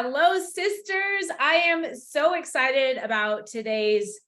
Hello, sisters. I am so excited about today's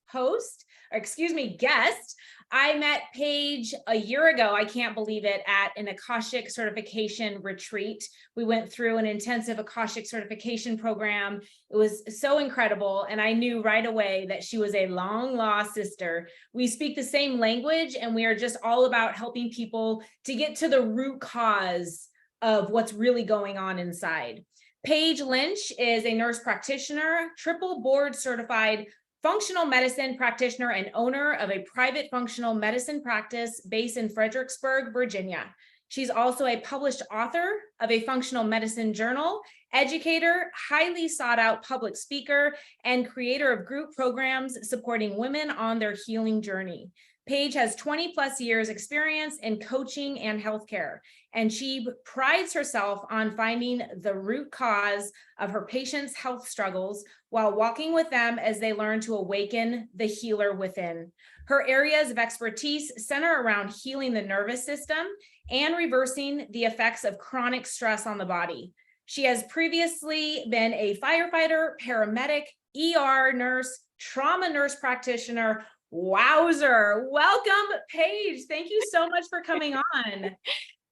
guest. I met Paige a year ago, I can't believe it, at an Akashic certification retreat. We went through an intensive Akashic certification program. It was so incredible, and I knew right away that she was a long-lost sister. We speak the same language, and we are just all about helping people to get to the root cause of what's really going on inside. Paige Lynch is a nurse practitioner, triple board certified functional medicine practitioner, and owner of a private functional medicine practice based in Fredericksburg, Virginia. She's also a published author of a functional medicine journal, educator, highly sought out public speaker, and creator of group programs supporting women on their healing journey. Paige has 20 plus years experience in coaching and healthcare, and she prides herself on finding the root cause of her patients' health struggles while walking with them as they learn to awaken the healer within. Her areas of expertise center around healing the nervous system and reversing the effects of chronic stress on the body. She has previously been a firefighter, paramedic, ER nurse, trauma nurse practitioner. Wowzer. Welcome, Paige. Thank you so much for coming on.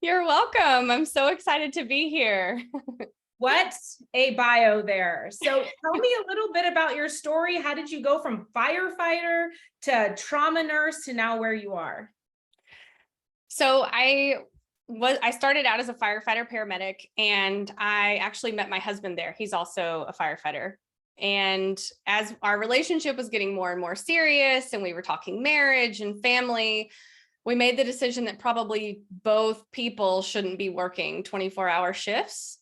You're welcome. I'm so excited to be here. What a bio there. So tell me a little bit about your story. How did you go from firefighter to trauma nurse to now where you are? So I started out as a firefighter paramedic, and I actually met my husband there. He's also a firefighter. And as our relationship was getting more and more serious, and we were talking marriage and family, we made the decision that probably both people shouldn't be working 24-hour shifts.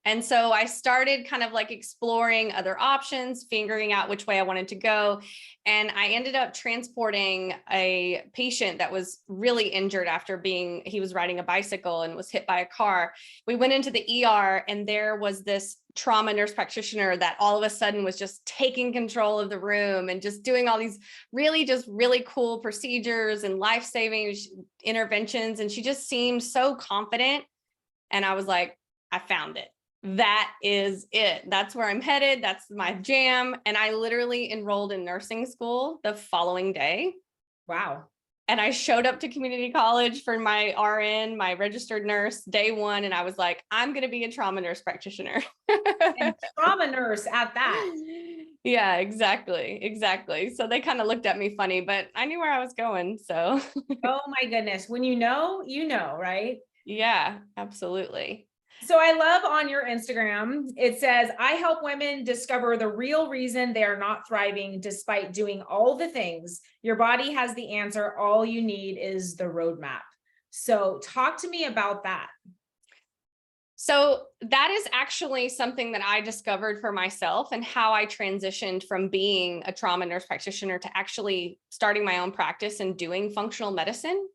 And so I started kind of like exploring other options, figuring out which way I wanted to go. And I ended up transporting a patient that was really injured after he was riding a bicycle and was hit by a car. We went into the ER, and there was this trauma nurse practitioner that all of a sudden was just taking control of the room and just doing all these really cool procedures and life-saving interventions. And she just seemed so confident. And I was like, I found it. That is it. That's where I'm headed. That's my jam. And I literally enrolled in nursing school the following day. Wow. And I showed up to community college for my RN, my registered nurse, day one. And I was like, I'm going to be a trauma nurse practitioner. And trauma nurse at that. Yeah, exactly. So they kind of looked at me funny, but I knew where I was going. So. Oh my goodness. When you know, right? Yeah, absolutely. So I love on your Instagram, it says, I help women discover the real reason they are not thriving despite doing all the things. Your body has the answer. All you need is the roadmap. So talk to me about that. So that is actually something that I discovered for myself, and how I transitioned from being a trauma nurse practitioner to actually starting my own practice and doing functional medicine.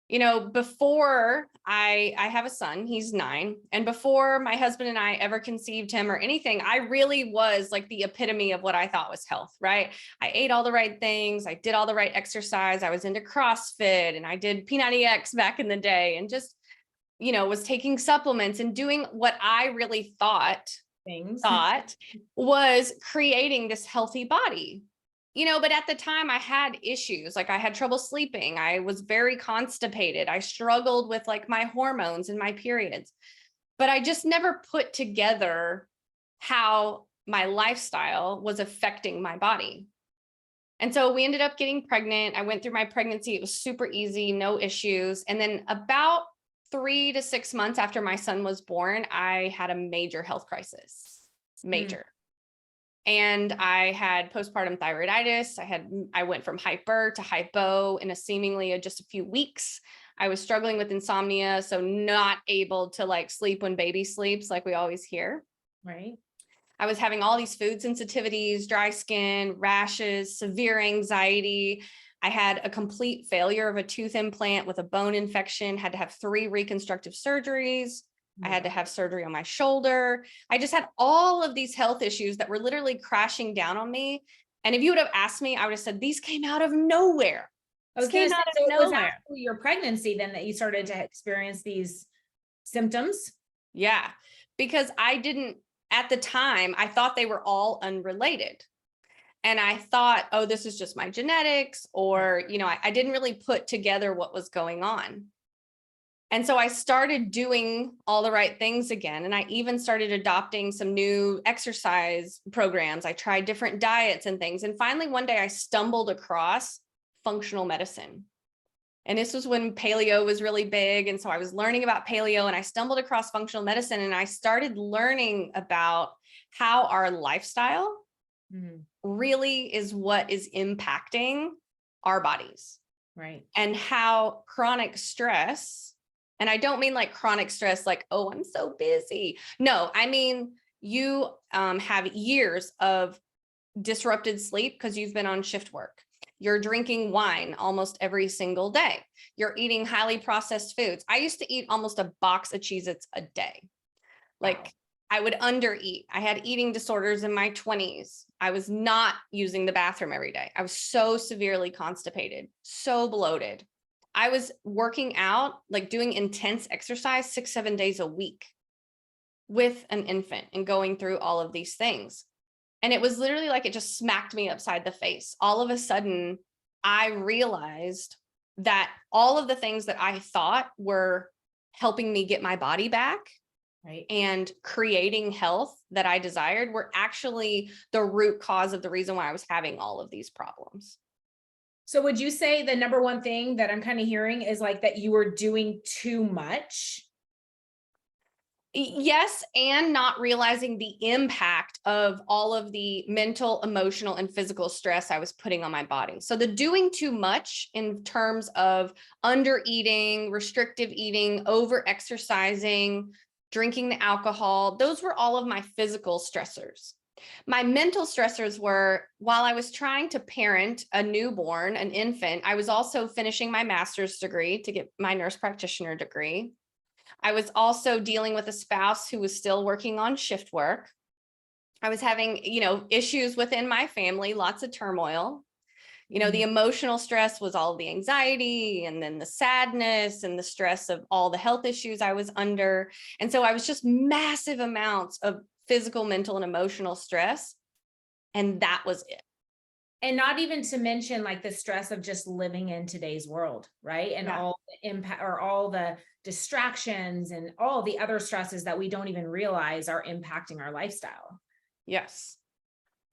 You know, before I have a son, he's 9. And before my husband and I ever conceived him or anything, I really was like the epitome of what I thought was health, right? I ate all the right things. I did all the right exercise. I was into CrossFit, and I did P90X back in the day, and just, you know, was taking supplements and doing what I really thought was creating this healthy body. You know, but at the time I had issues. Like, I had trouble sleeping. I was very constipated. I struggled with like my hormones and my periods, but I just never put together how my lifestyle was affecting my body. And so we ended up getting pregnant. I went through my pregnancy. It was super easy, no issues. And then about 3 to 6 months after my son was born, I had a major health crisis, major. And I had postpartum thyroiditis. I went from hyper to hypo in just a few weeks. I was struggling with insomnia, so not able to like sleep when baby sleeps, like we always hear. Right. I was having all these food sensitivities, dry skin, rashes, severe anxiety. I had a complete failure of a tooth implant with a bone infection, had to have 3 reconstructive surgeries. I had to have surgery on my shoulder. I just had all of these health issues that were literally crashing down on me. And if you would have asked me, I would have said, these came out of nowhere. So it was after your pregnancy then that you started to experience these symptoms? Yeah, because I didn't at the time, I thought they were all unrelated. And I thought, oh, this is just my genetics, or, I didn't really put together what was going on. And so I started doing all the right things again. And I even started adopting some new exercise programs. I tried different diets and things. And finally, one day I stumbled across functional medicine. And this was when paleo was really big. And so I was learning about paleo, and I stumbled across functional medicine, and I started learning about how our lifestyle really is what is impacting our bodies. Right. And how chronic stress, and I don't mean like chronic stress, like, oh, I'm so busy. No, I mean, you have years of disrupted sleep because you've been on shift work. You're drinking wine almost every single day. You're eating highly processed foods. I used to eat almost a box of Cheez-Its a day. Like, wow. I would undereat. I had eating disorders in my 20s. I was not using the bathroom every day. I was so severely constipated, so bloated. I was working out, like doing intense exercise 6-7 days a week with an infant and going through all of these things. And it was literally like it just smacked me upside the face. All of a sudden, I realized that all of the things that I thought were helping me get my body back, right, and creating health that I desired were actually the root cause of the reason why I was having all of these problems. So would you say the number one thing that I'm kind of hearing is like that you were doing too much? Yes, and not realizing the impact of all of the mental, emotional, and physical stress I was putting on my body. So the doing too much in terms of under eating, restrictive eating, over exercising, drinking the alcohol, those were all of my physical stressors. My mental stressors were, while I was trying to parent a newborn, an infant, I was also finishing my master's degree to get my nurse practitioner degree. I was also dealing with a spouse who was still working on shift work. I was having, issues within my family, lots of turmoil. The emotional stress was all the anxiety, and then the sadness and the stress of all the health issues I was under. And so I was just massive amounts of physical, mental, and emotional stress. And that was it. And not even to mention like the stress of just living in today's world, right? And all the impact or all the distractions and all the other stresses that we don't even realize are impacting our lifestyle. Yes.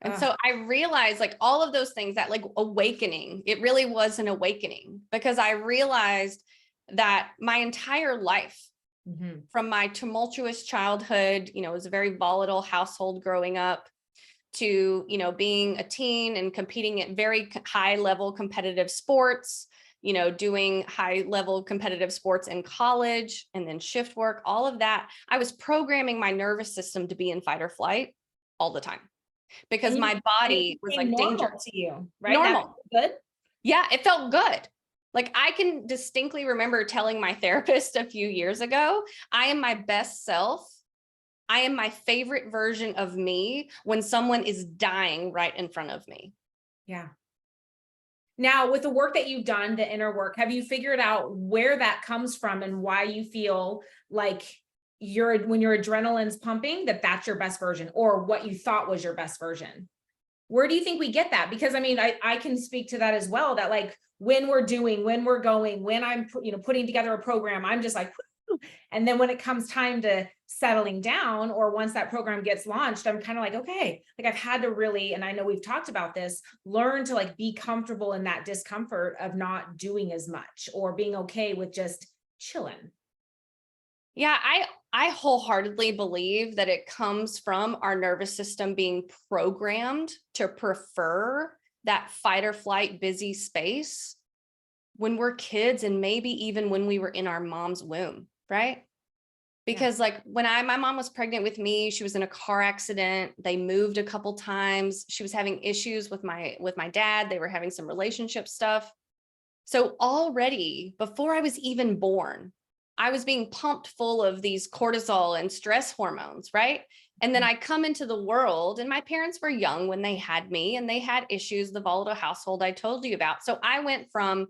And so I realized like all of those things, that like awakening, it really was an awakening, because I realized that my entire life, from my tumultuous childhood, it was a very volatile household growing up, to, being a teen and competing at very high level competitive sports, doing high level competitive sports in college, and then shift work, all of that. I was programming my nervous system to be in fight or flight all the time, because my body was like danger to you, right? Normal. Good. Yeah, it felt good. Like I can distinctly remember telling my therapist a few years ago, I am my best self. I am my favorite version of me when someone is dying right in front of me. Yeah. Now, with the work that you've done, the inner work, have you figured out where that comes from and why you feel like when your adrenaline's pumping, that's your best version, or what you thought was your best version? Where do you think we get that? Because I mean, I can speak to that as well, that like when I'm, putting together a program, I'm just like, whoo. And then when it comes time to settling down, or once that program gets launched, I'm kind of like, okay, like I've had to really, and I know we've talked about this, learn to like be comfortable in that discomfort of not doing as much, or being okay with just chilling. Yeah, I wholeheartedly believe that it comes from our nervous system being programmed to prefer that fight or flight busy space when we're kids, and maybe even when we were in our mom's womb, right? Because like when my mom was pregnant with me, she was in a car accident. They moved a couple times. She was having issues with my dad. They were having some relationship stuff. So already before I was even born, I was being pumped full of these cortisol and stress hormones, right? And then I come into the world, and my parents were young when they had me, and they had issues, the volatile household I told you about. So I went from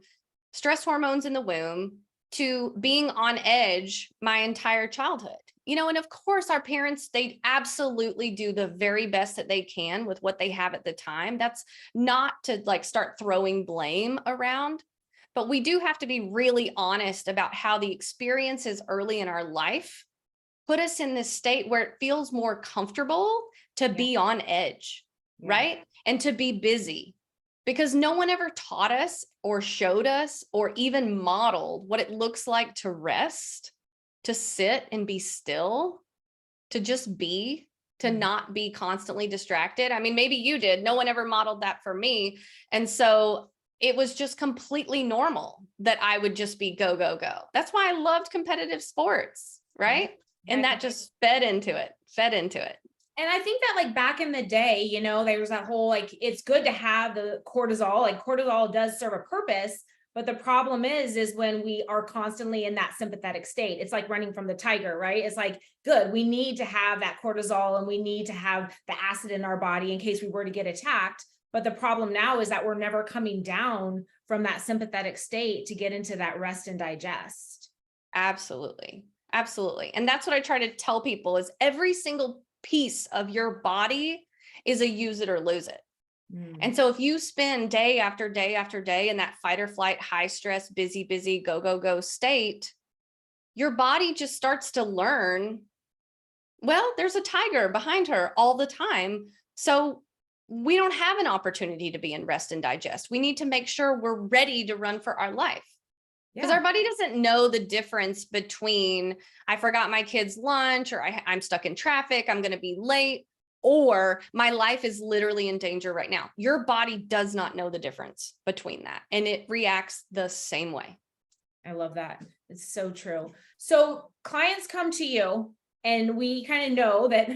stress hormones in the womb to being on edge my entire childhood. and of course our parents, they absolutely do the very best that they can with what they have at the time. That's not to like start throwing blame around, but we do have to be really honest about how the experiences early in our life put us in this state where it feels more comfortable to be on edge, right? And to be busy, because no one ever taught us or showed us or even modeled what it looks like to rest, to sit and be still, to just be, to not be constantly distracted. I mean, maybe you did. No one ever modeled that for me. And so it was just completely normal that I would just be go, go, go. That's why I loved competitive sports, right? And that just fed into it. And I think that like back in the day, there was that whole, like, it's good to have the cortisol, like cortisol does serve a purpose. But the problem is when we are constantly in that sympathetic state, it's like running from the tiger, right? It's like, good, we need to have that cortisol and we need to have the acid in our body in case we were to get attacked. But the problem now is that we're never coming down from that sympathetic state to get into that rest and digest. Absolutely. Absolutely. And that's what I try to tell people is every single piece of your body is a use it or lose it. And so if you spend day after day after day in that fight or flight, high stress, busy, go, go, go state, your body just starts to learn, well, there's a tiger behind her all the time. So we don't have an opportunity to be in rest and digest. We need to make sure we're ready to run for our life. Because our body doesn't know the difference between I forgot my kid's lunch, or I'm stuck in traffic, I'm going to be late, or my life is literally in danger right now. Your body does not know the difference between that, and it reacts the same way. I love that. It's so true. So clients come to you, and we kind of know that,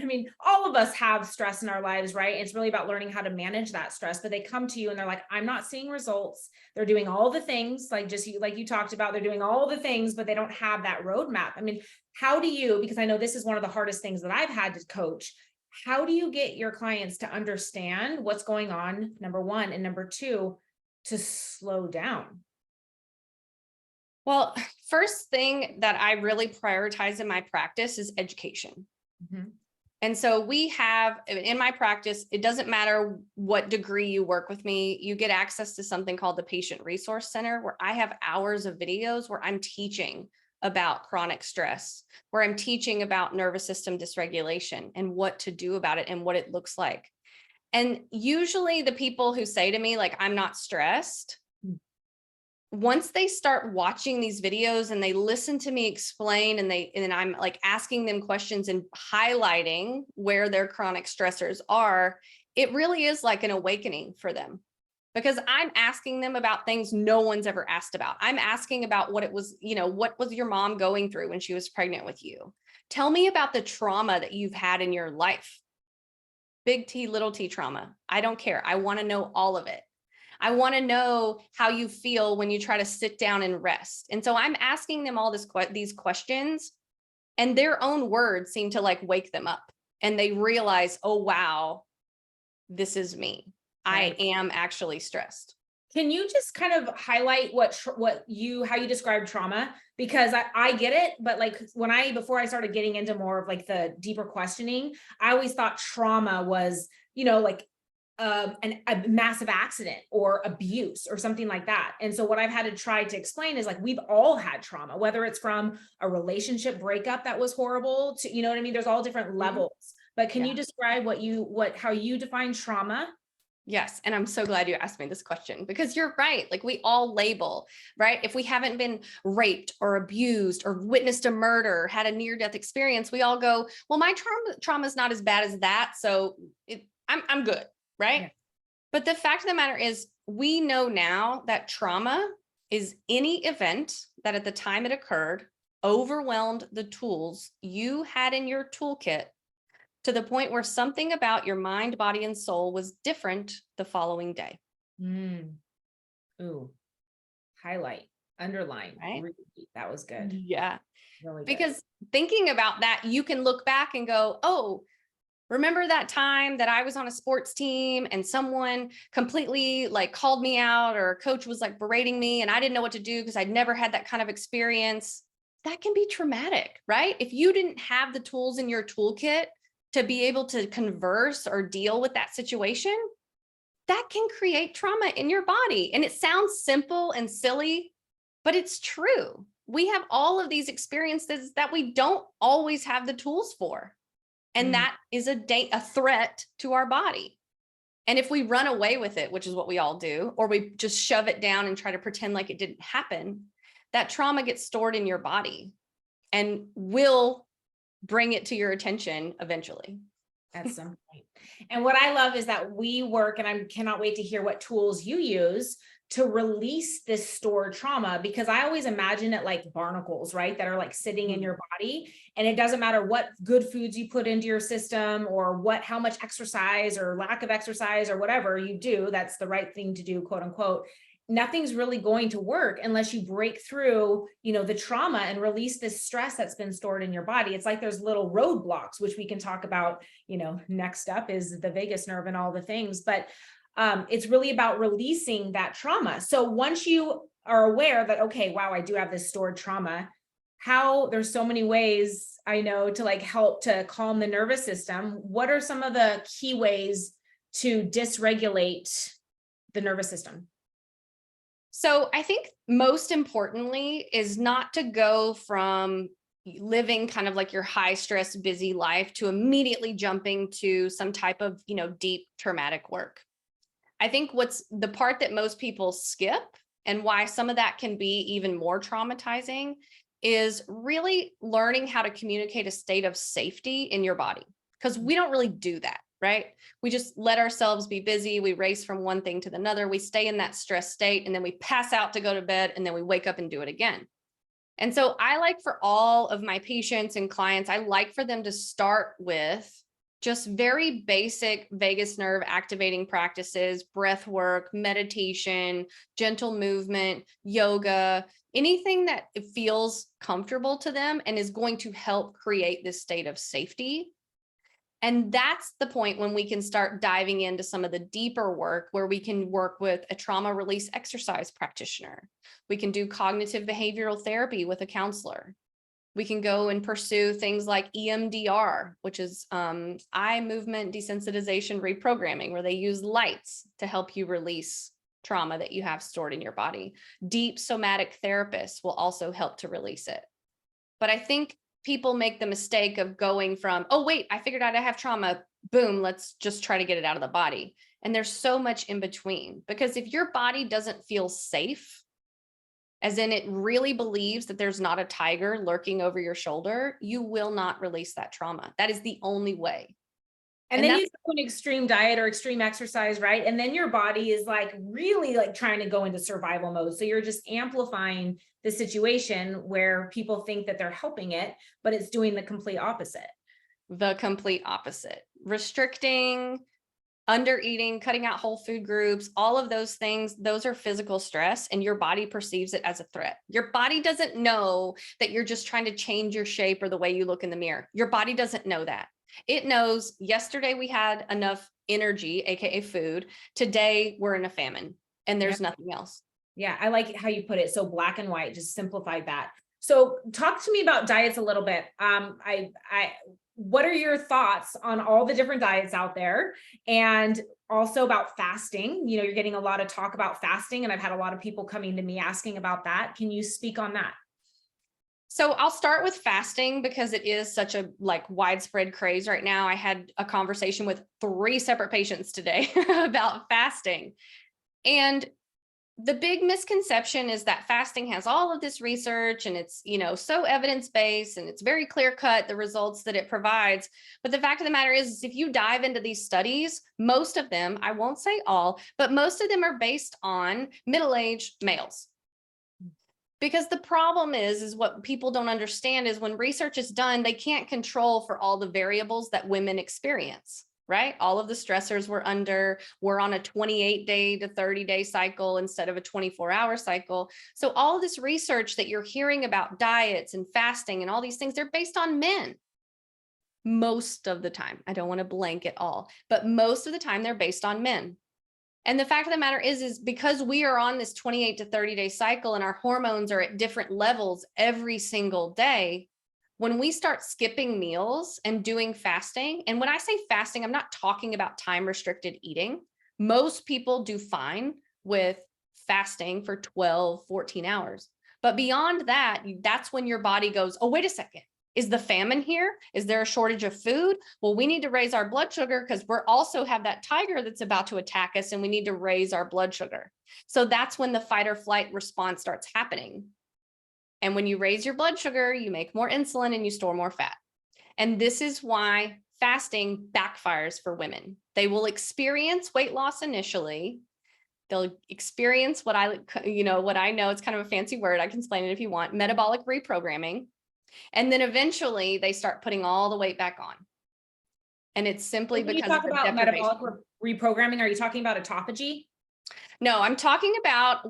all of us have stress in our lives, right? It's really about learning how to manage that stress, but they come to you and they're like, I'm not seeing results. They're doing all the things like you talked about, they're doing all the things, but they don't have that roadmap. How do you, because I know this is one of the hardest things that I've had to coach, how do you get your clients to understand what's going on, number one, and number two, to slow down? Well, first thing that I really prioritize in my practice is education. And so we have in my practice, it doesn't matter what degree you work with me, you get access to something called the Patient Resource Center, where I have hours of videos where I'm teaching about chronic stress, where I'm teaching about nervous system dysregulation and what to do about it and what it looks like. And usually the people who say to me, like, I'm not stressed, once they start watching these videos and they listen to me explain, and I'm like asking them questions and highlighting where their chronic stressors are, it really is like an awakening for them, because I'm asking them about things no one's ever asked about. I'm asking about what it was, what was your mom going through when she was pregnant with you? Tell me about the trauma that you've had in your life. Big T, little t trauma. I don't care. I want to know all of it. I want to know how you feel when you try to sit down and rest. And so I'm asking them all these questions, and their own words seem to like wake them up, and they realize, oh, wow, this is me. Right. I am actually stressed. Can you just kind of highlight how you describe trauma? Because I get it, but like before I started getting into more of like the deeper questioning, I always thought trauma was, like a massive accident or abuse or something like that. And so what I've had to try to explain is like, we've all had trauma, whether it's from a relationship breakup that was horrible to, there's all different levels. But can you describe how you define trauma? Yes. And I'm so glad you asked me this question, because you're right. Like, we all label, right? If we haven't been raped or abused or witnessed a murder, had a near-death experience, we all go, well, my trauma is not as bad as that, so I'm good. Right. Yeah. But the fact of the matter is, we know now that trauma is any event that at the time it occurred overwhelmed the tools you had in your toolkit to the point where something about your mind, body, and soul was different the following day. Ooh, highlight, underline, right? Repeat. That was good. Yeah. Really good. Because thinking about that, you can look back and go, oh, remember that time that I was on a sports team and someone completely like called me out, or a coach was like berating me and I didn't know what to do because I'd never had that kind of experience. that can be traumatic, right? If you didn't have the tools in your toolkit to be able to converse or deal with that situation, that can create trauma in your body. And it sounds simple and silly, but it's true. We have all of these experiences that we don't always have the tools for. And that is a threat to our body. And if we run away with it, which is what we all do, or we just shove it down and try to pretend like it didn't happen, that trauma gets stored in your body and will bring it to your attention eventually. At some point. And what I love is that we work, and I cannot wait to hear what tools you use to release this stored trauma, because I always imagine it like barnacles, right? That are like sitting in your body, and it doesn't matter what good foods you put into your system or how much exercise or lack of exercise or whatever you do, that's the right thing to do, quote unquote. Nothing's really going to work unless you break through, the trauma and release this stress that's been stored in your body. It's like there's little roadblocks, which we can talk about, next up is the vagus nerve and all the things, but it's really about releasing that trauma. So once you are aware that, okay, wow, I do have this stored trauma, there's so many ways I know to like help to calm the nervous system. What are some of the key ways to dysregulate the nervous system? So I think most importantly is not to go from living kind of like your high stress, busy life to immediately jumping to some type of, deep traumatic work. I think what's the part that most people skip, and why some of that can be even more traumatizing, is really learning how to communicate a state of safety in your body. Because we don't really do that, right? We just let ourselves be busy. We race from one thing to another. We stay in that stress state, and then we pass out to go to bed, and then we wake up and do it again. And so I like for all of my patients and clients, I like for them to start with just very basic vagus nerve activating practices, breath work, meditation, gentle movement, yoga, anything that feels comfortable to them and is going to help create this state of safety. And that's the point when we can start diving into some of the deeper work, where we can work with a trauma release exercise practitioner. We can do cognitive behavioral therapy with a counselor. We can go and pursue things like EMDR, which is eye movement desensitization reprogramming, where they use lights to help you release trauma that you have stored in your body. Deep somatic therapists will also help to release it. But I think people make the mistake of going from, oh, wait, I figured out I have trauma. Boom, let's just try to get it out of the body. And there's so much in between, because if your body doesn't feel safe, as in it really believes that there's not a tiger lurking over your shoulder, you will not release that trauma. That is the only way. And then you do an extreme diet or extreme exercise, right? And then your body is like really like trying to go into survival mode. So you're just amplifying the situation where people think that they're helping it, but it's doing the complete opposite. The complete opposite. Restricting, under eating, cutting out whole food groups, all of those things, those are physical stress, and your body perceives it as a threat. Your body doesn't know that you're just trying to change your shape or the way you look in the mirror. Your body doesn't know that. It knows yesterday we had enough energy, AKA food. Today we're in a famine and there's nothing else. Yeah, I like how you put it. So black and white, just simplified that. So talk to me about diets a little bit. What are your thoughts on all the different diets out there, and also about fasting? You're getting a lot of talk about fasting, and I've had a lot of people coming to me asking about that. Can you speak on that? So I'll start with fasting because it is such a widespread craze right now. I had a conversation with 3 separate patients today about fasting. And the big misconception is that fasting has all of this research and it's, so evidence-based and it's very clear-cut, the results that it provides. But the fact of the matter is if you dive into these studies, most of them, I won't say all, but most of them are based on middle-aged males. Because the problem is what people don't understand is when research is done, they can't control for all the variables that women experience. Right? All of the stressors we're on a 28-day to 30-day cycle instead of a 24-hour cycle. So all of this research that you're hearing about diets and fasting and all these things, they're based on men. Most of the time. I don't want to blanket all, but most of the time they're based on men. And the fact of the matter is because we are on this 28 to 30-day cycle and our hormones are at different levels every single day, when we start skipping meals and doing fasting, and when I say fasting, I'm not talking about time-restricted eating. Most people do fine with fasting for 12, 14 hours. But beyond that, that's when your body goes, oh, wait a second. Is the famine here? Is there a shortage of food? Well, we need to raise our blood sugar because we're also have that tiger that's about to attack us and we need to raise our blood sugar. So that's when the fight or flight response starts happening. And when you raise your blood sugar, you make more insulin and you store more fat. And this is why fasting backfires for women. They will experience weight loss initially. They'll experience what I know, it's kind of a fancy word. I can explain it if you want, metabolic reprogramming. And then eventually they start putting all the weight back on. And it's simply When because you talk of the about deprivation. metabolic reprogramming, are you talking about autophagy? No, I'm talking about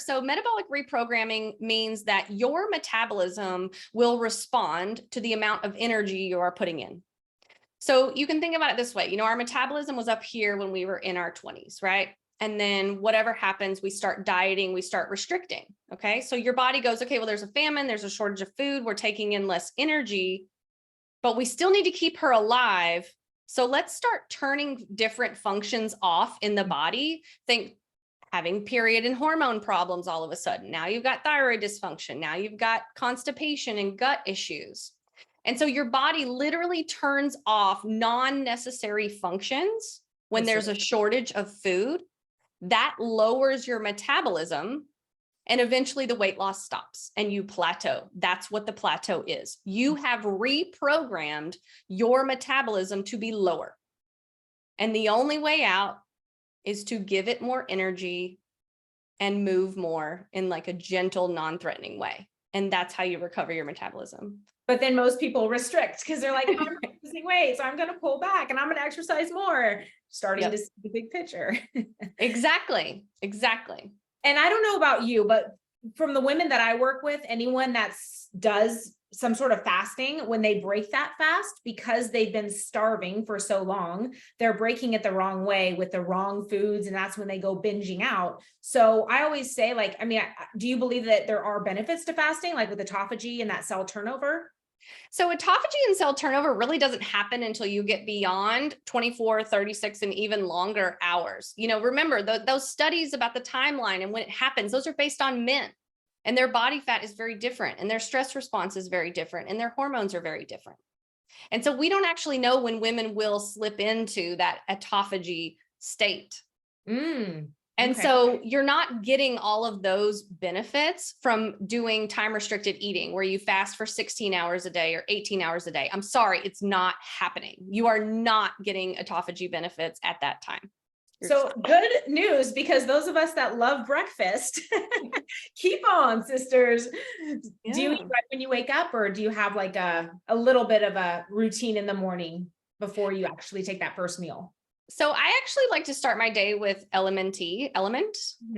so metabolic reprogramming means that your metabolism will respond to the amount of energy you are putting in. So you can think about it this way, our metabolism was up here when we were in our 20s, right? And then whatever happens, we start dieting, we start restricting. Okay. So your body goes, okay, well, there's a famine, there's a shortage of food, we're taking in less energy, but we still need to keep her alive. So let's start turning different functions off in the body. Think having period and hormone problems all of a sudden. Now you've got thyroid dysfunction. Now you've got constipation and gut issues. And so your body literally turns off non-necessary functions when there's a shortage of food. That lowers your metabolism and eventually the weight loss stops and you plateau. That's what the plateau is. You have reprogrammed your metabolism to be lower. And the only way out is to give it more energy and move more in like a gentle, non-threatening way. And that's how you recover your metabolism. But then most people restrict because they're like, I'm losing weight, so I'm going to pull back and I'm going to exercise more, starting to see the big picture. Exactly. And I don't know about you, but from the women that I work with, anyone that does some sort of fasting, when they break that fast, because they've been starving for so long, they're breaking it the wrong way with the wrong foods. And that's when they go binging out. So I always say, do you believe that there are benefits to fasting, like with autophagy and that cell turnover? So autophagy and cell turnover really doesn't happen until you get beyond 24, 36, and even longer hours. Remember those studies about the timeline and when it happens, those are based on men. And their body fat is very different and their stress response is very different and their hormones are very different. And so we don't actually know when women will slip into that autophagy state. And so you're not getting all of those benefits from doing time-restricted eating where you fast for 16 hours a day or 18 hours a day. I'm sorry, it's not happening. You are not getting autophagy benefits at that time. So good news, because those of us that love breakfast, keep on, sisters. Yeah. Do you eat right when you wake up, or do you have like a little bit of a routine in the morning before you actually take that first meal? So I actually like to start my day with element.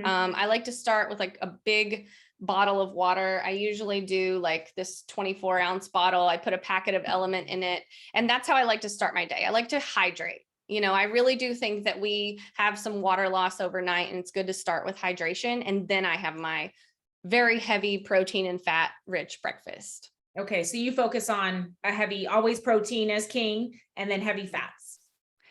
I like to start with like a big bottle of water. I usually do like this 24-ounce bottle. I put a packet of element in it. And that's how I like to start my day. I like to hydrate. I really do think that we have some water loss overnight, and it's good to start with hydration. And then I have my very heavy protein and fat rich breakfast. Okay. So you focus on always protein as king, and then heavy fats.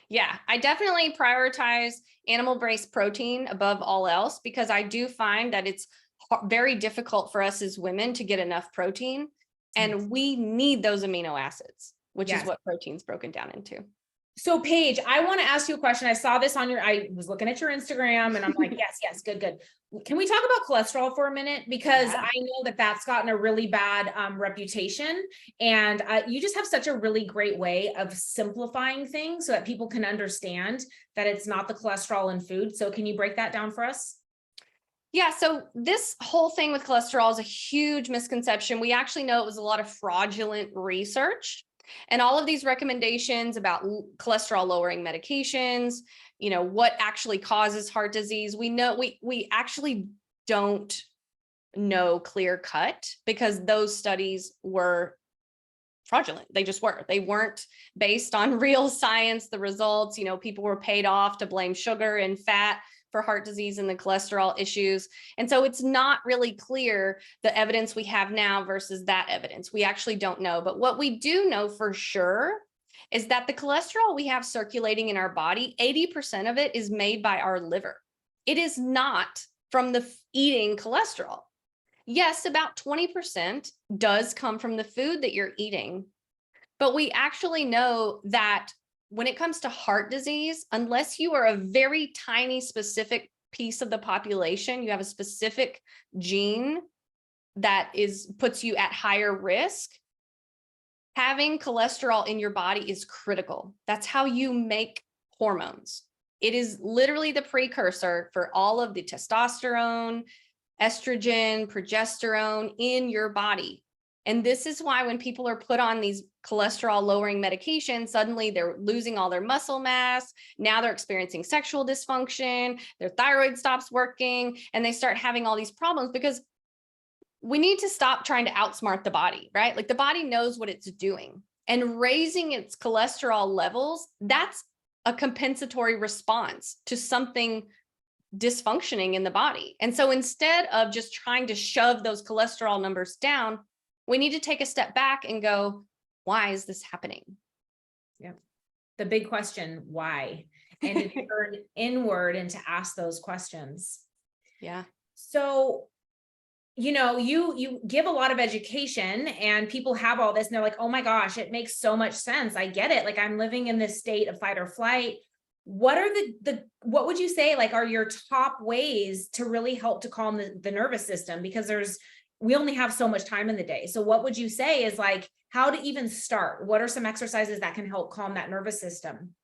Yeah, I definitely prioritize animal-based protein above all else, because I do find that it's very difficult for us as women to get enough protein, and we need those amino acids, which is what protein's broken down into. So Paige, I want to ask you a question. I saw this I was looking at your Instagram and I'm like, yes, good. Can we talk about cholesterol for a minute? Because I know that that's gotten a really bad reputation, and you just have such a really great way of simplifying things so that people can understand that it's not the cholesterol in food. So can you break that down for us? Yeah, so this whole thing with cholesterol is a huge misconception. We actually know it was a lot of fraudulent research. And all of these recommendations about cholesterol lowering medications, what actually causes heart disease, we actually don't know clear cut, because those studies were fraudulent. They just were. They weren't based on real science, the results. People were paid off to blame sugar and fat for heart disease and the cholesterol issues. And so it's not really clear the evidence we have now versus that evidence. We actually don't know. But what we do know for sure is that the cholesterol we have circulating in our body, 80% of it is made by our liver. It is not from the eating cholesterol. Yes, about 20% does come from the food that you're eating, but we actually know that when it comes to heart disease, unless you are a very tiny specific piece of the population, you have a specific gene that puts you at higher risk, having cholesterol in your body is critical. That's how you make hormones. It is literally the precursor for all of the testosterone, estrogen, progesterone in your body. And this is why when people are put on these cholesterol lowering medications, suddenly they're losing all their muscle mass. Now they're experiencing sexual dysfunction, their thyroid stops working, and they start having all these problems because we need to stop trying to outsmart the body, right? Like the body knows what it's doing, and raising its cholesterol levels, that's a compensatory response to something dysfunctioning in the body. And so instead of just trying to shove those cholesterol numbers down, we need to take a step back and go, why is this happening? Yeah. The big question, why? And to turn inward and to ask those questions. Yeah. So, you give a lot of education and people have all this and they're like, oh my gosh, it makes so much sense. I get it. Like I'm living in this state of fight or flight. What are what would you say, like, are your top ways to really help to calm the nervous system? Because we only have so much time in the day. So what would you say is like, how to even start? What are some exercises that can help calm that nervous system?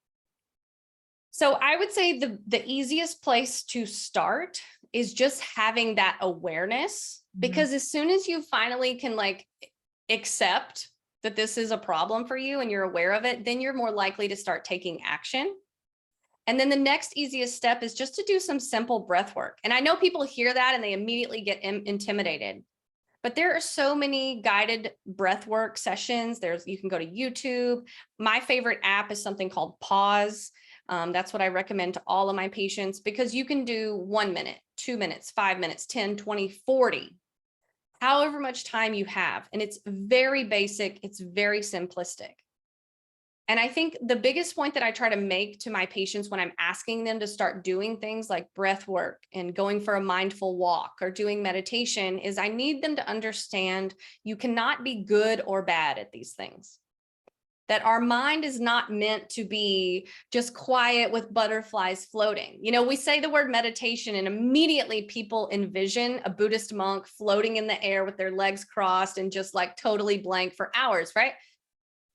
So I would say the easiest place to start is just having that awareness, because as soon as you finally can like accept that this is a problem for you and you're aware of it, then you're more likely to start taking action. And then the next easiest step is just to do some simple breath work. And I know people hear that and they immediately get intimidated, but there are so many guided breath work sessions. You can go to YouTube. My favorite app is something called Pause. That's what I recommend to all of my patients, because you can do 1 minute, 2 minutes, 5 minutes, 10, 20, 40, however much time you have. And it's very basic. It's very simplistic. And I think the biggest point that I try to make to my patients when I'm asking them to start doing things like breath work and going for a mindful walk or doing meditation is I need them to understand you cannot be good or bad at these things. That our mind is not meant to be just quiet with butterflies floating. We say the word meditation and immediately people envision a Buddhist monk floating in the air with their legs crossed and just like totally blank for hours, right?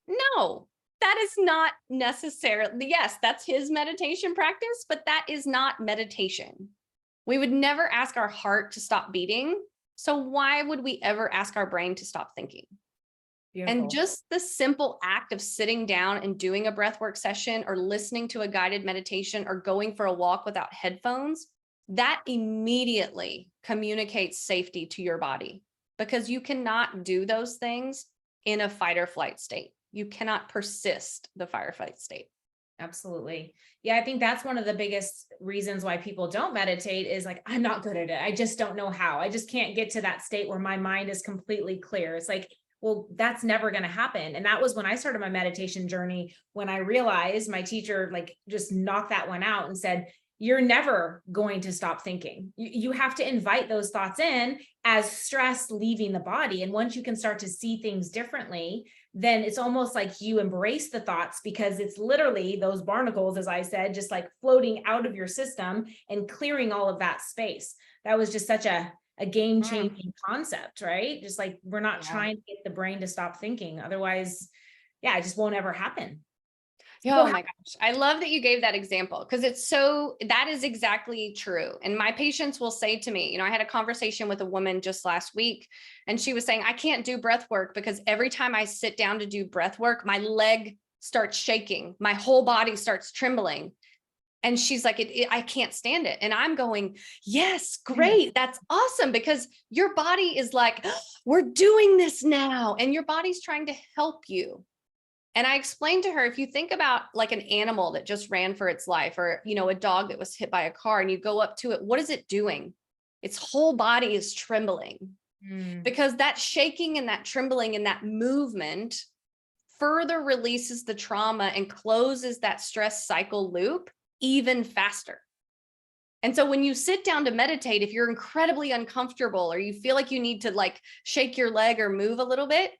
No. That is not necessarily, yes, that's his meditation practice, but that is not meditation. We would never ask our heart to stop beating. So why would we ever ask our brain to stop thinking? Beautiful. And just the simple act of sitting down and doing a breathwork session or listening to a guided meditation or going for a walk without headphones, that immediately communicates safety to your body, because you cannot do those things in a fight or flight state. You cannot persist the firefight state. Absolutely. Yeah, I think that's one of the biggest reasons why people don't meditate is like, I'm not good at it. I just don't know how. I just can't get to that state where my mind is completely clear. It's like, well, that's never going to happen. And that was when I started my meditation journey, when I realized my teacher like just knocked that one out and said, you're never going to stop thinking. You have to invite those thoughts in as stress leaving the body. And once you can start to see things differently, then it's almost like you embrace the thoughts, because it's literally those barnacles, as I said, just like floating out of your system and clearing all of that space. That was just such a game-changing concept, right? Just like, we're not trying to get the brain to stop thinking. Otherwise, it just won't ever happen. Oh my gosh. I love that you gave that example, because that is exactly true. And my patients will say to me, I had a conversation with a woman just last week, and she was saying, I can't do breath work because every time I sit down to do breath work, my leg starts shaking. My whole body starts trembling. And she's like, I can't stand it. And I'm going, yes, great. That's awesome. Because your body is like, "Oh, we're doing this now." And your body's trying to help you. And I explained to her, if you think about like an animal that just ran for its life, or, you know, a dog that was hit by a car, and you go up to it, what is it doing? Its whole body is trembling, because that shaking and that trembling and that movement further releases the trauma and closes that stress cycle loop even faster. And so when you sit down to meditate, if you're incredibly uncomfortable or you feel like you need to like shake your leg or move a little bit,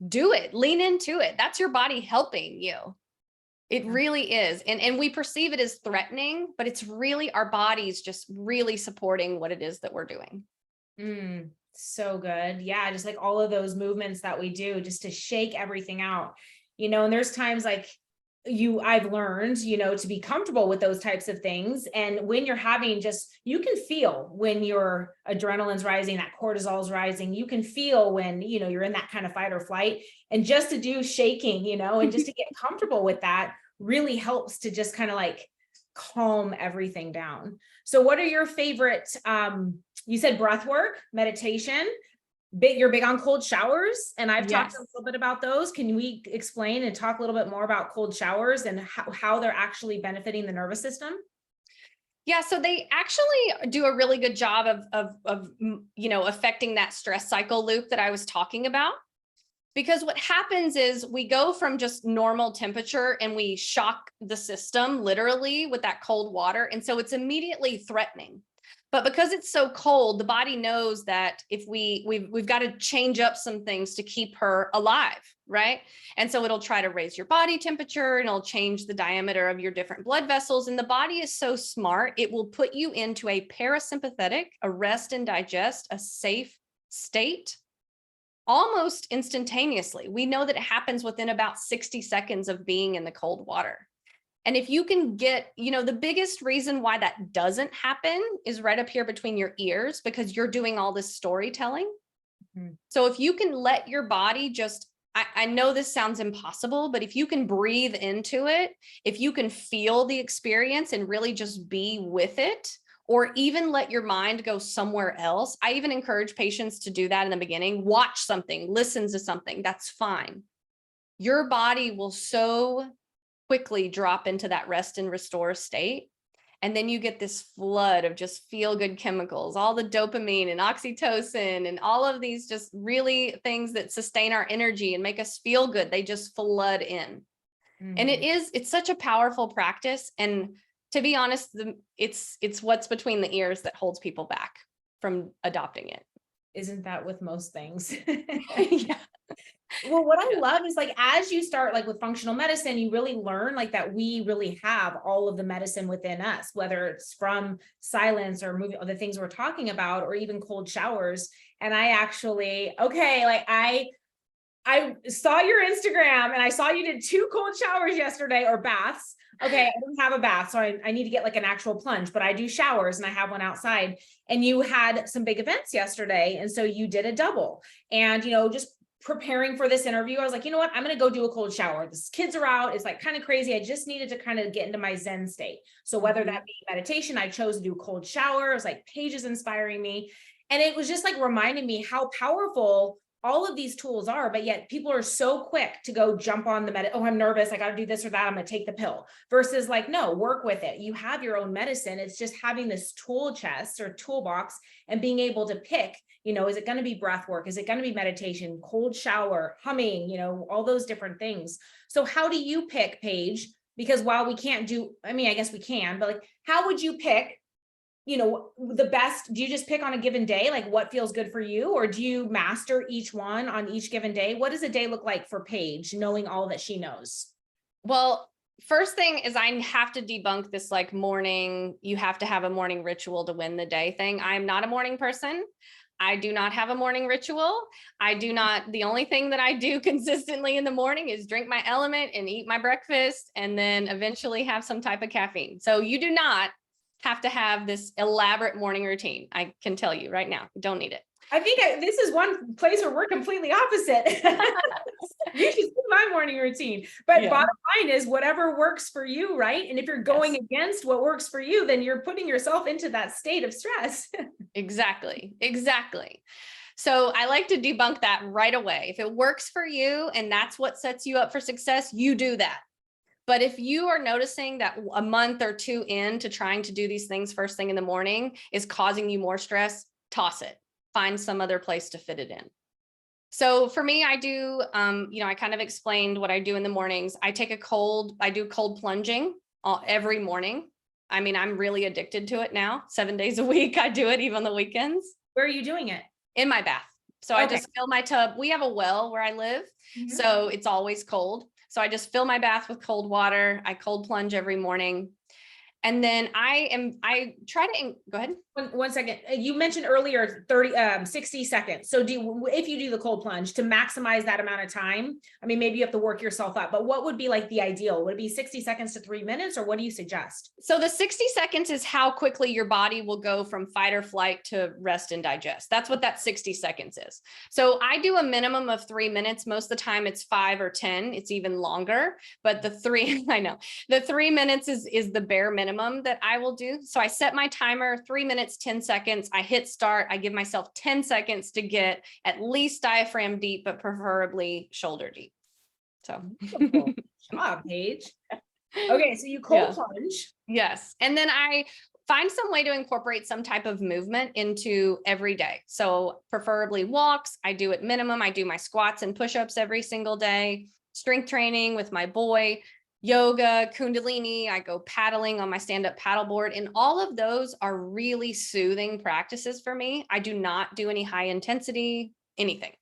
do it, lean into it. That's your body helping you. It really is. And we perceive it as threatening, but it's really our bodies just really supporting what it is that we're doing. So good. Yeah. Just like all of those movements that we do just to shake everything out, and there's times like I've learned, to be comfortable with those types of things. And when you're having you can feel when your adrenaline's rising, that cortisol's rising, you can feel when, you're in that kind of fight or flight, and just to do shaking, and just to get comfortable with that really helps to just kind of like calm everything down. So what are your favorite, you said breath work, meditation, you're big on cold showers, and I've talked a little bit about those. Can we explain and talk a little bit more about cold showers and how they're actually benefiting the nervous system? Yeah, so they actually do a really good job of affecting that stress cycle loop that I was talking about. Because what happens is we go from just normal temperature and we shock the system literally with that cold water. And so it's immediately threatening. But because it's so cold, the body knows that if we've got to change up some things to keep her alive, right? And so it'll try to raise your body temperature, and it'll change the diameter of your different blood vessels. And the body is so smart, it will put you into a parasympathetic, a rest and digest, a safe state almost instantaneously. We know that it happens within about 60 seconds of being in the cold water. And if you can get, the biggest reason why that doesn't happen is right up here between your ears, because you're doing all this storytelling. So if you can let your body I know this sounds impossible, but if you can breathe into it, if you can feel the experience and really just be with it, or even let your mind go somewhere else. I even encourage patients to do that in the beginning. Watch something, listen to something, that's fine. Your body will so quickly drop into that rest and restore state. And then you get this flood of just feel good chemicals, all the dopamine and oxytocin and all of these just really things that sustain our energy and make us feel good. They just flood in. And it's such a powerful practice. And to be honest, it's what's between the ears that holds people back from adopting it. Isn't that with most things? Yeah. Well, what I love is like, as you start like with functional medicine, you really learn like that we really have all of the medicine within us, whether it's from silence or moving, the things we're talking about, or even cold showers. And I actually, I saw your Instagram and I saw you did 2 cold showers yesterday, or baths. Okay, I don't have a bath, so I need to get like an actual plunge, but I do showers and I have one outside. And you had some big events yesterday, and so you did a double. And just preparing for this interview, I was like, you know what, I'm going to go do a cold shower. The kids are out. It's like kind of crazy. I just needed to kind of get into my Zen state. So whether that be meditation, I chose to do a cold shower. It was like Paige is inspiring me. And it was just like reminding me how powerful all of these tools are, but yet people are so quick to go jump on the oh, I'm nervous, I got to do this or that, I'm going to take the pill, versus like, no, work with it. You have your own medicine. It's just having this tool chest or toolbox and being able to pick, is it going to be breath work? Is it going to be meditation, cold shower, humming, all those different things. So how do you pick, Paige? Because while we can't do, I guess we can, but like, how would you pick the best? Do you just pick on a given day, like what feels good for you? Or do you master each one on each given day? What does a day look like for Paige, knowing all that she knows? Well, first thing is I have to debunk this like morning, you have to have a morning ritual to win the day thing. I'm not a morning person. I do not have a morning ritual. The only thing that I do consistently in the morning is drink my element and eat my breakfast, and then eventually have some type of caffeine. So you do not have to have this elaborate morning routine. I can tell you right now, you don't need it. I think this is one place where we're completely opposite. You should see my morning routine. But Yeah. bottom line is whatever works for you, right? And if you're going Yes. against what works for you, then you're putting yourself into that state of stress. Exactly. Exactly. So I like to debunk that right away. If it works for you and that's what sets you up for success, you do that. But if you are noticing that a month or two into trying to do these things first thing in the morning is causing you more stress, toss it. Find some other place to fit it in. So for me, I do, I kind of explained what I do in the mornings. I do cold plunging every morning. I mean, I'm really addicted to it now. 7 days a week, I do it, even on the weekends. Where are you doing it? In my bath. So I just fill my tub. We have a well where I live, so it's always cold. So I just fill my bath with cold water. I cold plunge every morning. And then I try to go ahead. One second. You mentioned earlier 60 seconds. So if you do the cold plunge to maximize that amount of time, I mean, maybe you have to work yourself up, but what would be like the ideal? Would it be 60 seconds to 3 minutes, or what do you suggest? So the 60 seconds is how quickly your body will go from fight or flight to rest and digest. That's what that 60 seconds is. So I do a minimum of 3 minutes. Most of the time it's 5 or 10. It's even longer, but the 3 minutes is the bare minimum that I will do. So I set my timer, 3 minutes, 10 seconds. I hit start. I give myself 10 seconds to get at least diaphragm deep, but preferably shoulder deep. So good job, Paige. Okay, so you cold plunge. Yes. And then I find some way to incorporate some type of movement into every day. So preferably walks. I do at minimum. I do my squats and push-ups every single day, strength training with my boy, yoga, kundalini. I go paddling on my stand-up paddleboard, and all of those are really soothing practices for me. I do not do any high intensity, anything.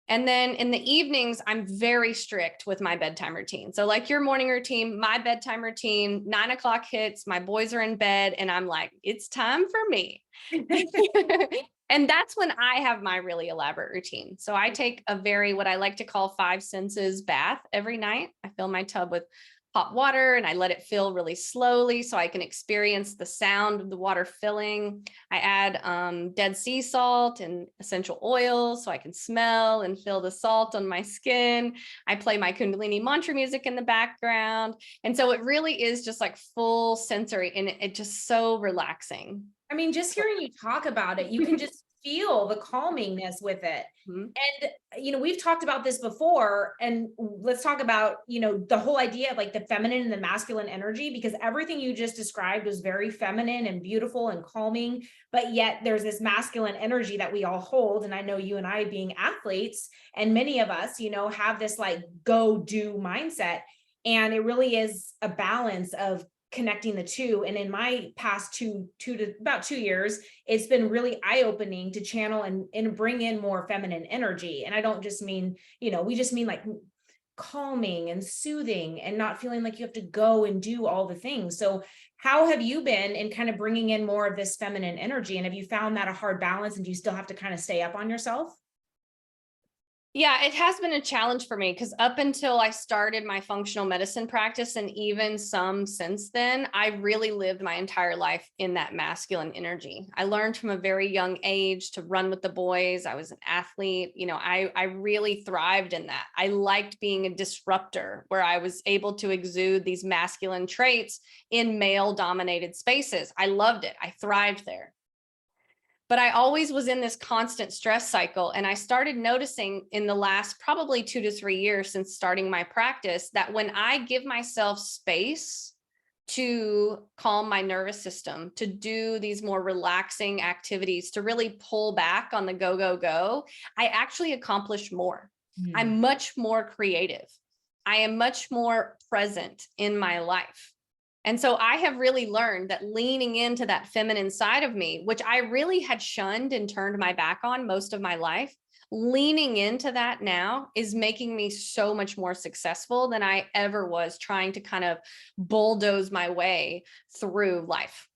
And then in the evenings, I'm very strict with my bedtime routine. So like your morning routine, my bedtime routine, 9 o'clock hits, my boys are in bed, and I'm like, it's time for me. And that's when I have my really elaborate routine. So I take what I like to call 5 senses bath every night. I fill my tub with hot water and I let it fill really slowly so I can experience the sound of the water filling. I add Dead Sea salt and essential oils so I can smell and feel the salt on my skin. I play my Kundalini mantra music in the background. And so it really is just like full sensory, and it's just so relaxing. I mean, just hearing you talk about it, you can just feel the calmingness with it. And, we've talked about this before, and let's talk about, the whole idea of like the feminine and the masculine energy, because everything you just described was very feminine and beautiful and calming, but yet there's this masculine energy that we all hold. And I know you and I being athletes, and many of us, have this like go do mindset. And it really is a balance of connecting the two. And in my past about 2 years, it's been really eye-opening to channel and bring in more feminine energy. And I don't just mean, we just mean like calming and soothing and not feeling like you have to go and do all the things. So how have you been in kind of bringing in more of this feminine energy? And have you found that a hard balance, and do you still have to kind of stay up on yourself? Yeah, it has been a challenge for me because up until I started my functional medicine practice, and even some since then, I really lived my entire life in that masculine energy. I learned from a very young age to run with the boys. I was an athlete. I really thrived in that. I liked being a disruptor where I was able to exude these masculine traits in male dominated spaces. I loved it. I thrived there. But I always was in this constant stress cycle. And I started noticing in the last probably 2 to 3 years since starting my practice that when I give myself space to calm my nervous system, to do these more relaxing activities, to really pull back on the go, go, go, I actually accomplish more. I'm much more creative. I am much more present in my life. And so I have really learned that leaning into that feminine side of me, which I really had shunned and turned my back on most of my life, leaning into that now is making me so much more successful than I ever was trying to kind of bulldoze my way through life.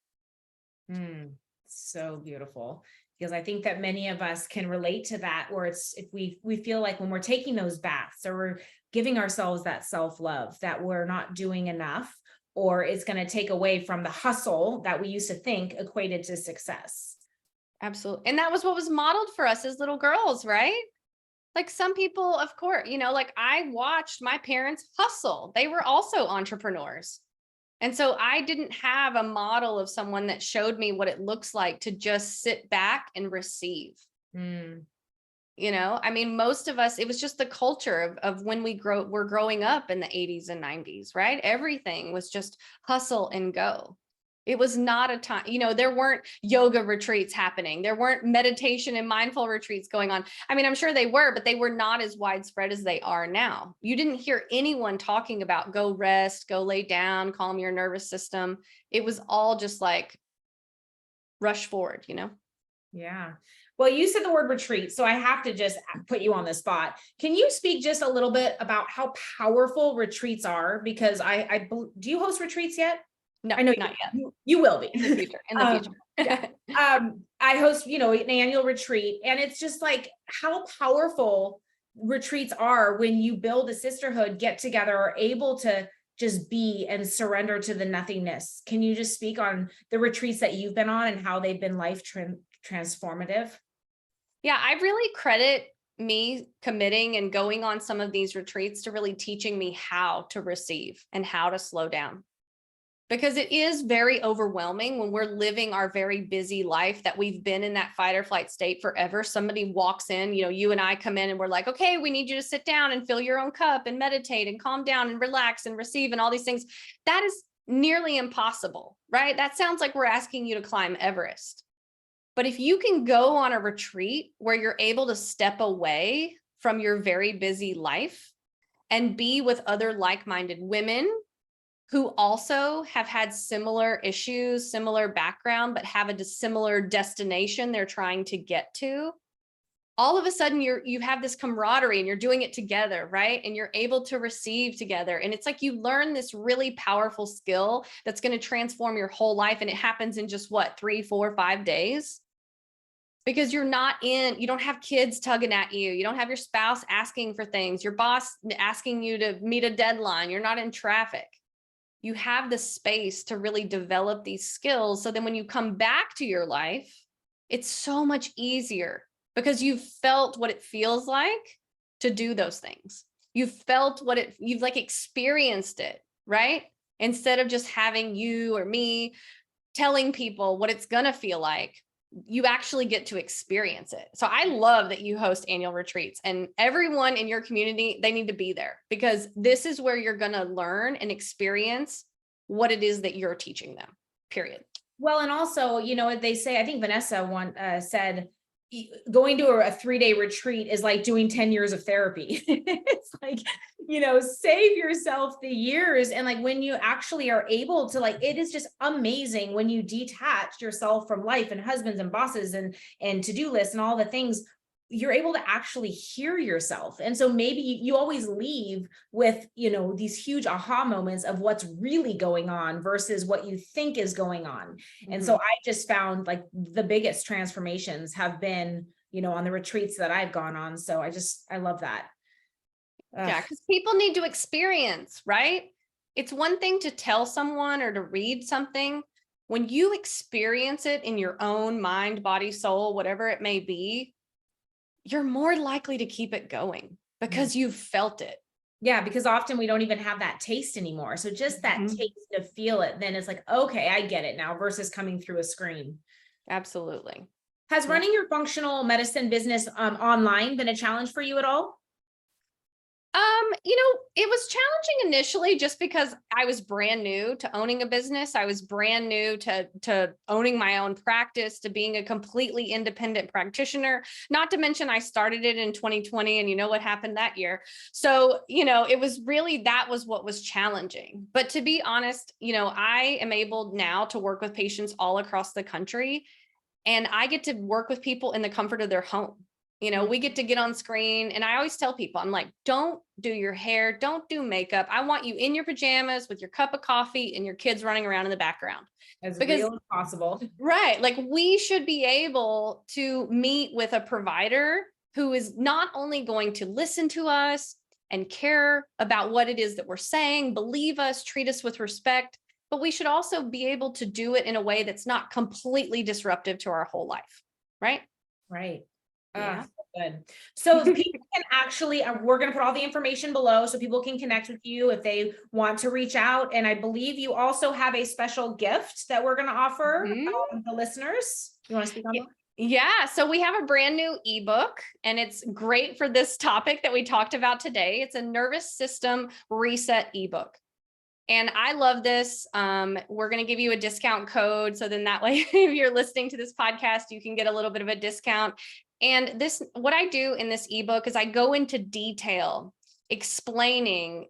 So beautiful. Because I think that many of us can relate to that, where it's, if we feel like when we're taking those baths or we're giving ourselves that self-love, that we're not doing enough, or it's going to take away from the hustle that we used to think equated to success. Absolutely. And that was what was modeled for us as little girls, right? Like some people, of course, like I watched my parents hustle. They were also entrepreneurs. And so I didn't have a model of someone that showed me what it looks like to just sit back and receive. Mm. I mean, most of us, it was just the culture of when we're growing up in the 80s and 90s, right? Everything was just hustle and go. It was not a time, there weren't yoga retreats happening. There weren't meditation and mindful retreats going on. I mean, I'm sure they were, but they were not as widespread as they are now. You didn't hear anyone talking about go rest, go lay down, calm your nervous system. It was all just like rush forward. Yeah. Well, you said the word retreat, so I have to just put you on the spot. Can you speak just a little bit about how powerful retreats are? Because do you host retreats yet? No, I know not yet. you will be In the future. In the future. Yeah. I host, an annual retreat, and it's just like how powerful retreats are when you build a sisterhood, get together, are able to just be and surrender to the nothingness. Can you just speak on the retreats that you've been on and how they've been life transformative? Yeah, I really credit me committing and going on some of these retreats to really teaching me how to receive and how to slow down. Because it is very overwhelming when we're living our very busy life that we've been in that fight or flight state forever. Somebody walks in, you and I come in and we're like, okay, we need you to sit down and fill your own cup and meditate and calm down and relax and receive and all these things. That is nearly impossible, right? That sounds like we're asking you to climb Everest. But if you can go on a retreat where you're able to step away from your very busy life and be with other like-minded women who also have had similar issues, similar background, but have a similar destination they're trying to get to, all of a sudden you have this camaraderie and you're doing it together, right? And you're able to receive together. And it's like you learn this really powerful skill that's going to transform your whole life. And it happens in just 3, 4, 5 days. Because you don't have kids tugging at you. You don't have your spouse asking for things, your boss asking you to meet a deadline. You're not in traffic. You have the space to really develop these skills. So then when you come back to your life, it's so much easier because you've felt what it feels like to do those things. You've felt you've like experienced it, right? Instead of just having you or me telling people what it's going to feel like, you actually get to experience it. So I love that you host annual retreats, and everyone in your community, they need to be there because this is where you're going to learn and experience what it is that you're teaching them, period. Well, and also, they say, I think Vanessa said, going to a 3-day retreat is like doing 10 years of therapy. It's like, save yourself the years. And like, when you actually are able to, like, it is just amazing when you detach yourself from life and husbands and bosses and to-do lists and all the things, you're able to actually hear yourself. And so maybe you always leave with, these huge aha moments of what's really going on versus what you think is going on. And so I just found like the biggest transformations have been, on the retreats that I've gone on. So I love that. Yeah, because people need to experience, right? It's one thing to tell someone or to read something. When you experience it in your own mind, body, soul, whatever it may be, you're more likely to keep it going because you've felt it. Yeah, because often we don't even have that taste anymore. So just that taste to feel it, then it's like, okay, I get it now versus coming through a screen. Absolutely. Has running your functional medicine business online been a challenge for you at all? It was challenging initially just because I was brand new to owning a business. I was brand new to owning my own practice, to being a completely independent practitioner, not to mention I started it in 2020 and you know what happened that year. So, it was really, that was what was challenging. But to be honest, I am able now to work with patients all across the country, and I get to work with people in the comfort of their home. We get to get on screen, and I always tell people, I'm like, don't do your hair, don't do makeup. I want you in your pajamas with your cup of coffee and your kids running around in the background. As real as possible. Right. Like, we should be able to meet with a provider who is not only going to listen to us and care about what it is that we're saying, believe us, treat us with respect, but we should also be able to do it in a way that's not completely disruptive to our whole life. right? Right. Yeah. So good. So if people can actually, we're going to put all the information below so people can connect with you if they want to reach out. And I believe you also have a special gift that we're going to offer Mhm. the listeners. You want to speak on that? Yeah, so we have a brand new ebook, and it's great for this topic that we talked about today. It's a nervous system reset ebook. And I love this. We're going to give you a discount code. So then that way, if you're listening to this podcast, you can get a little bit of a discount. And this, what I do in this ebook is I go into detail explaining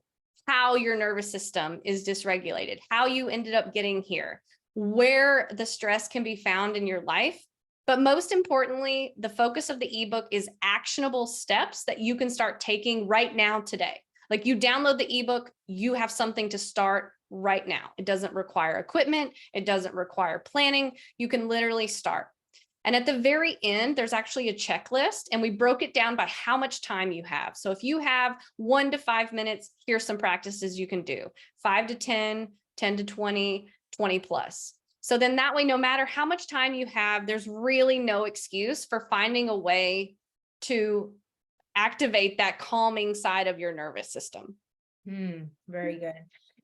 how your nervous system is dysregulated, how you ended up getting here, where the stress can be found in your life. But most importantly, the focus of the ebook is actionable steps that you can start taking right now today. Like you download the ebook, you have something to start right now. It doesn't require equipment. It doesn't require planning. You can literally start. And at the very end, there's actually a checklist, and we broke it down by how much time you have. So if you have 1 to 5 minutes, here's some practices you can do. 5 to 10, 10 to 20, 20 plus. So then that way, no matter how much time you have, there's really no excuse for finding a way to activate that calming side of your nervous system. Very good.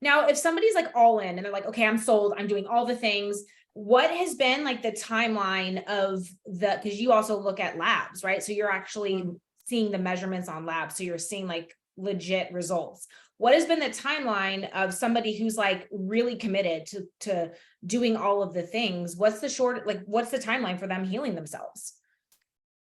Now, if somebody's like all in and they're like, okay, I'm sold, I'm doing all the things, what has been like the timeline of because you also look at labs, right? So you're actually seeing the measurements on labs. So you're seeing like legit results. What has been the timeline of somebody who's like really committed to doing all of the things? What's the timeline for them healing themselves?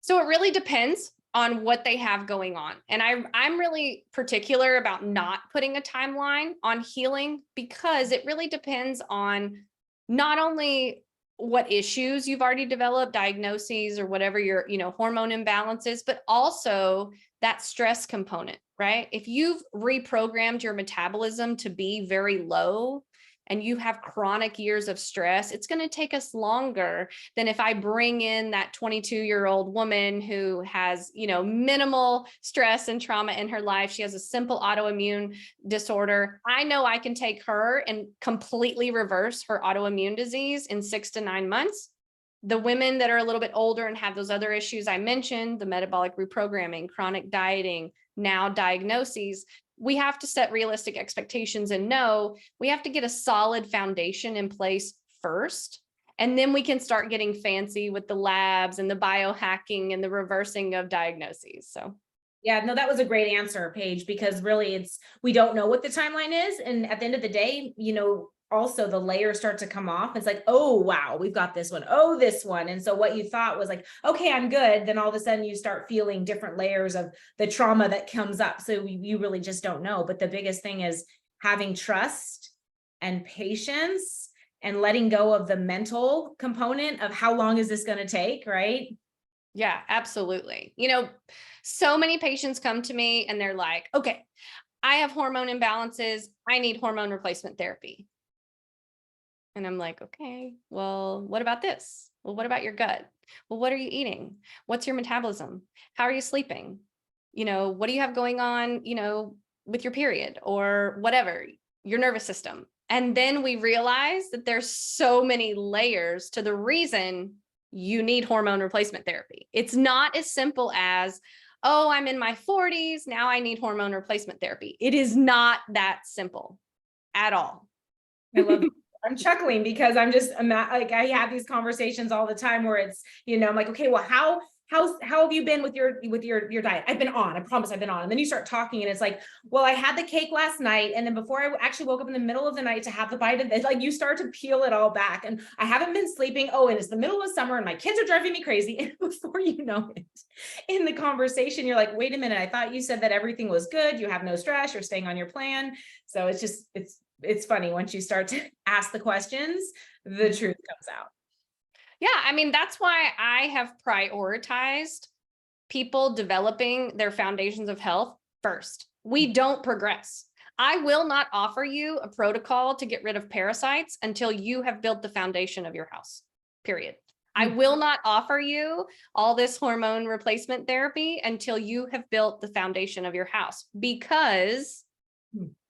So it really depends on what they have going on. And I'm really particular about not putting a timeline on healing, because it really depends on not only what issues you've already developed, diagnoses or whatever your, hormone imbalances, but also that stress component, right? If you've reprogrammed your metabolism to be very low and you have chronic years of stress, it's going to take us longer than if I bring in that 22-year-old woman who has, minimal stress and trauma in her life. She has a simple autoimmune disorder. I know I can take her and completely reverse her autoimmune disease in 6 to 9 months. The women that are a little bit older and have those other issues I mentioned, the metabolic reprogramming, chronic dieting, now diagnoses, we have to set realistic expectations and know we have to get a solid foundation in place first. And then we can start getting fancy with the labs and the biohacking and the reversing of diagnoses. So yeah, no, that was a great answer, Paige, because really we don't know what the timeline is. And at the end of the day, also the layers start to come off. It's like, oh, wow, we've got this one. Oh, this one. And so what you thought was like, okay, I'm good. Then all of a sudden you start feeling different layers of the trauma that comes up. So you really just don't know. But the biggest thing is having trust and patience and letting go of the mental component of how long is this going to take, right? Yeah, absolutely. So many patients come to me and they're like, okay, I have hormone imbalances. I need hormone replacement therapy. And I'm like, okay, well, what about this? Well, what about your gut? Well, what are you eating? What's your metabolism? How are you sleeping? What do you have going on, with your period or whatever, your nervous system? And then we realize that there's so many layers to the reason you need hormone replacement therapy. It's not as simple as, oh, I'm in my 40s, now I need hormone replacement therapy. It is not that simple at all. I love it. I'm chuckling because I'm just like, I have these conversations all the time where it's, I'm like, okay, well, how have you been with your diet? I've been on, I promise I've been on. And then you start talking and it's like, well, I had the cake last night. And then before I actually woke up in the middle of the night to have the bite of this, like you start to peel it all back. And I haven't been sleeping. Oh, and it's the middle of summer and my kids are driving me crazy. And before you know it, in the conversation, you're like, wait a minute, I thought you said that everything was good. You have no stress, you're staying on your plan. So it's funny once you start to ask the questions, the truth comes out. Yeah, that's why I have prioritized people developing their foundations of health first. We don't progress. I will not offer you a protocol to get rid of parasites until you have built the foundation of your house, period. I will not offer you all this hormone replacement therapy until you have built the foundation of your house, because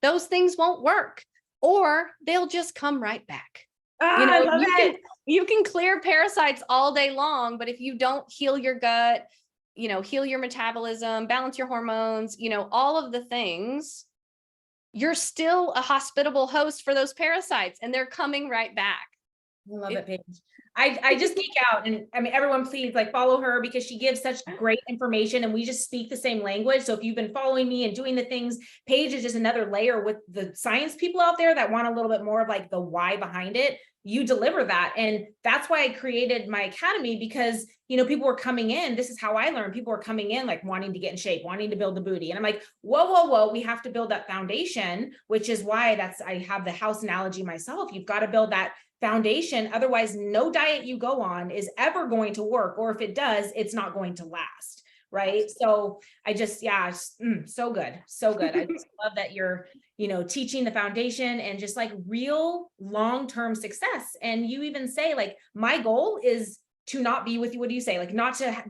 those things won't work, or they'll just come right back. Ah, You I know, love it. you can clear parasites all day long, but if you don't heal your gut, you know, heal your metabolism, balance your hormones, you know, all of the things, you're still a hospitable host for those parasites and they're coming right back. I love it, Paige. I just geek out, and I mean, everyone please like follow her because she gives such great information and we just speak the same language. So if you've been following me and doing the things, Paige is just another layer with the science people out there that want a little bit more of like the why behind it. You deliver that. And that's why I created my academy, because, you know, people were coming in. This is how I learned. People were coming in like wanting to get in shape, wanting to build the booty. And I'm like, whoa, whoa, whoa, we have to build that foundation, which is why I have the house analogy myself. You've got to build that foundation. Otherwise, no diet you go on is ever going to work. Or if it does, it's not going to last. Right. So I just, yeah, so good. So good. I just love that you're, you know, teaching the foundation and just like real long-term success. And you even say like, my goal is to not be with you. What do you say? Like not to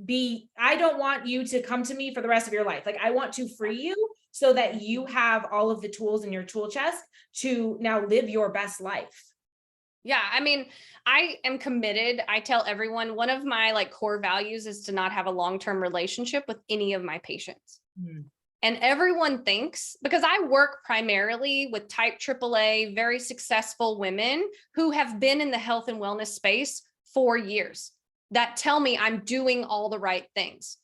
be, I don't want you to come to me for the rest of your life. Like I want to free you so that you have all of the tools in your tool chest to now live your best life. Yeah, I mean, I am committed. I tell everyone one of my like core values is to not have a long-term relationship with any of my patients. And everyone thinks, because I work primarily with type AAA, very successful women who have been in the health and wellness space for years, that tell me I'm doing all the right things.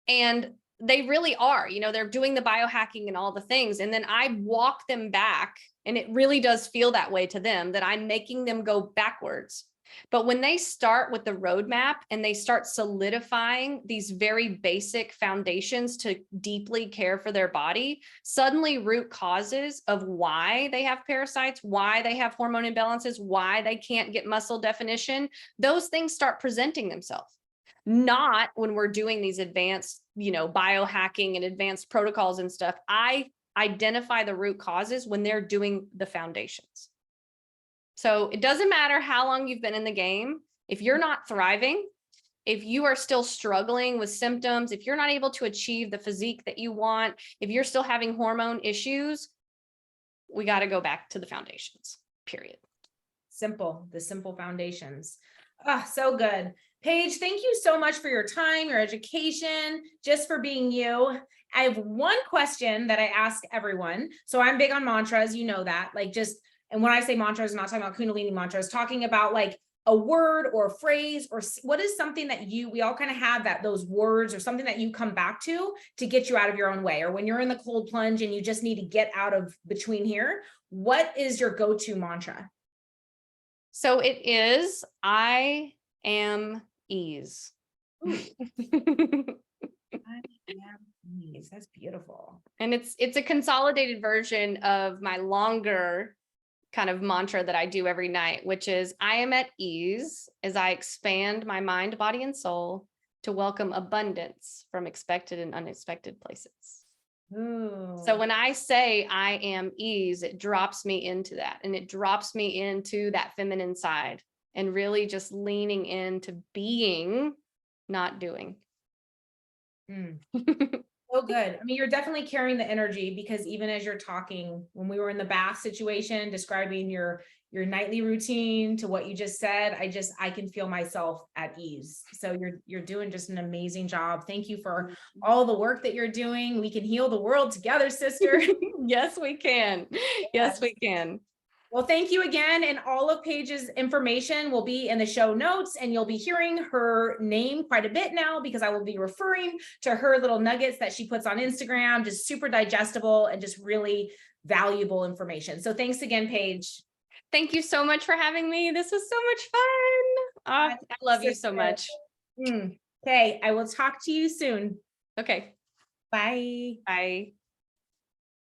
And they really are, you know, they're doing the biohacking and all the things. And then I walk them back, and it really does feel that way to them, that I'm making them go backwards. But when they start with the roadmap and they start solidifying these very basic foundations to deeply care for their body, suddenly root causes of why they have parasites, why they have hormone imbalances, why they can't get muscle definition, those things start presenting themselves. Not when we're doing these advanced, you know, biohacking and advanced protocols and stuff. I identify the root causes when they're doing the foundations. So it doesn't matter how long you've been in the game. If you're not thriving, if you are still struggling with symptoms, if you're not able to achieve the physique that you want, if you're still having hormone issues, we got to go back to the foundations, period. Simple, the simple foundations. Ah, so good. Paige, thank you so much for your time, your education, just for being you. I have one question that I ask everyone. So I'm big on mantras, you know that, like just, and when I say mantras, I'm not talking about Kundalini mantras, talking about like a word or a phrase, or what is something that we all kind of have that those words or something that you come back to get you out of your own way, or when you're in the cold plunge and you just need to get out of between here, what is your go-to mantra? So it is, I am ease. That's beautiful. And it's a consolidated version of my longer kind of mantra that I do every night, which is I am at ease as I expand my mind, body, and soul to welcome abundance from expected and unexpected places. Ooh. So when I say I am ease, it drops me into that, and it drops me into that feminine side and really just leaning into being, not doing. So good. I mean, you're definitely carrying the energy, because even as you're talking, when we were in the bath situation, describing your nightly routine to what you just said, I can feel myself at ease. So you're doing just an amazing job. Thank you for all the work that you're doing. We can heal the world together, sister. Yes, we can. Yes, we can. Well, thank you again. And all of Paige's information will be in the show notes, and you'll be hearing her name quite a bit now, because I will be referring to her little nuggets that she puts on Instagram, just super digestible and just really valuable information. So thanks again, Paige. Thank you so much for having me. This was so much fun. I love you so much. Okay, I will talk to you soon. Okay. Bye. Bye.